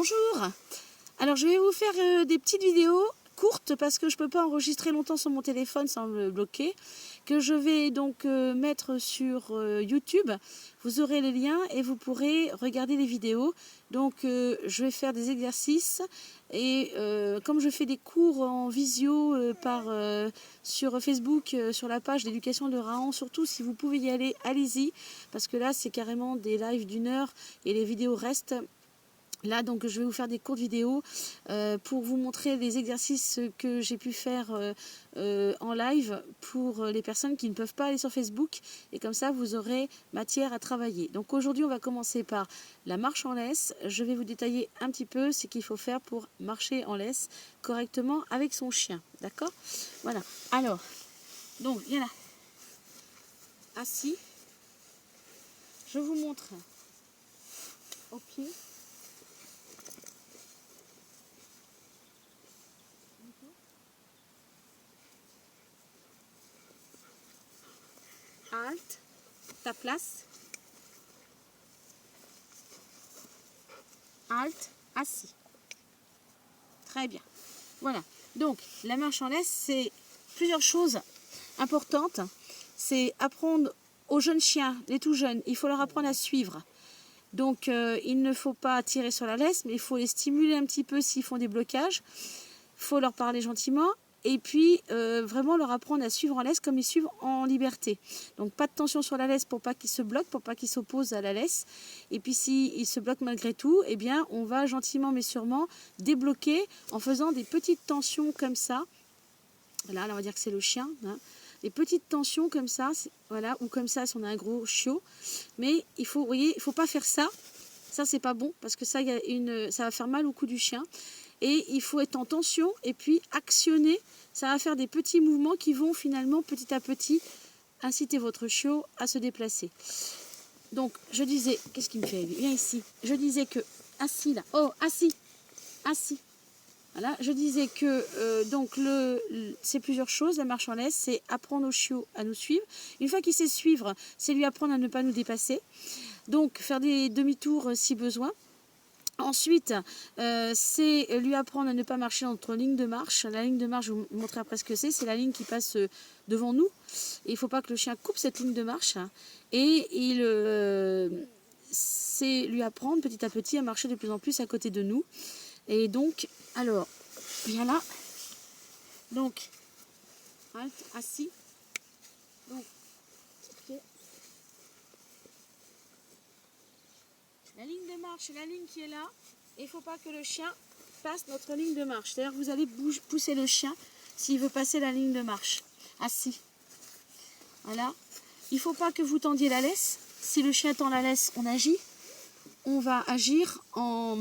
Bonjour. Alors je vais vous faire des petites vidéos courtes parce que je ne peux pas enregistrer longtemps sur mon téléphone sans me bloquer, que je vais donc mettre sur YouTube. Vous aurez les liens et vous pourrez regarder les vidéos. Donc je vais faire des exercices et comme je fais des cours en visio sur Facebook, sur la page d'éducation de Rahan, surtout si vous pouvez y aller, allez-y, parce que là c'est carrément des lives d'1 heure et les vidéos restent. Là, donc, je vais vous faire des courtes vidéos pour vous montrer les exercices que j'ai pu faire en live pour les personnes qui ne peuvent pas aller sur Facebook. Et comme ça, vous aurez matière à travailler. Donc aujourd'hui, on va commencer par la marche en laisse. Je vais vous détailler un petit peu ce qu'il faut faire pour marcher en laisse correctement avec son chien. D'accord? Voilà. Alors, donc, viens là. Assis. Je vous montre au pied. Halte, ta place, halte, assis. Très bien. Voilà. Donc, la marche en laisse, c'est plusieurs choses importantes. C'est apprendre aux jeunes chiens, les tout jeunes, il faut leur apprendre à suivre. Donc, il ne faut pas tirer sur la laisse, mais il faut les stimuler un petit peu s'ils font des blocages. Il faut leur parler gentiment. Et puis, vraiment leur apprendre à suivre en laisse comme ils suivent en liberté. Donc, pas de tension sur la laisse pour pas qu'ils se bloquent, pour pas qu'ils s'opposent à la laisse. Et puis, s'ils se bloquent malgré tout, eh bien, on va gentiment mais sûrement débloquer en faisant des petites tensions comme ça. Là, on va dire que c'est le chien. Hein. Des petites tensions comme ça, voilà, ou comme ça si on a un gros chiot. Mais il faut, vous voyez, il faut pas faire ça. Ça, c'est pas bon parce que ça, ça va faire mal au cou du chien. Et il faut être en tension et puis actionner. Ça va faire des petits mouvements qui vont finalement petit à petit inciter votre chiot à se déplacer. Donc je disais, qu'est-ce qu'il me fait? Viens ici. Je disais que, assis là, oh assis, assis. Voilà, je disais que donc c'est plusieurs choses, la marche en laisse, c'est apprendre au chiot à nous suivre. Une fois qu'il sait suivre, c'est lui apprendre à ne pas nous dépasser. Donc faire des demi-tours si besoin. Ensuite, c'est lui apprendre à ne pas marcher entre lignes de marche. La ligne de marche, je vous montrerai après ce que c'est. C'est la ligne qui passe devant nous. Et il ne faut pas que le chien coupe cette ligne de marche. Et c'est lui apprendre petit à petit à marcher de plus en plus à côté de nous. Et donc, alors, viens là. Donc, halte, assis. Donc, okay. La ligne de marche, c'est la ligne qui est là. Et il ne faut pas que le chien passe notre ligne de marche. C'est-à-dire que vous allez pousser le chien s'il veut passer la ligne de marche. Assis. Voilà. Il ne faut pas que vous tendiez la laisse. Si le chien tend la laisse, on agit. On va agir en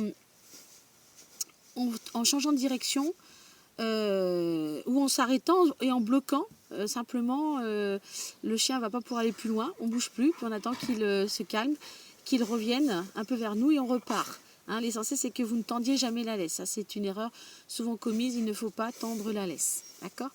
changeant de direction ou en s'arrêtant et en bloquant. Simplement, le chien ne va pas pouvoir aller plus loin. On ne bouge plus. Puis on attend qu'il se calme, qu'il revienne un peu vers nous et on repart. Hein, l'essentiel, c'est que vous ne tendiez jamais la laisse. Ça, c'est une erreur souvent commise. Il ne faut pas tendre la laisse. D'accord ?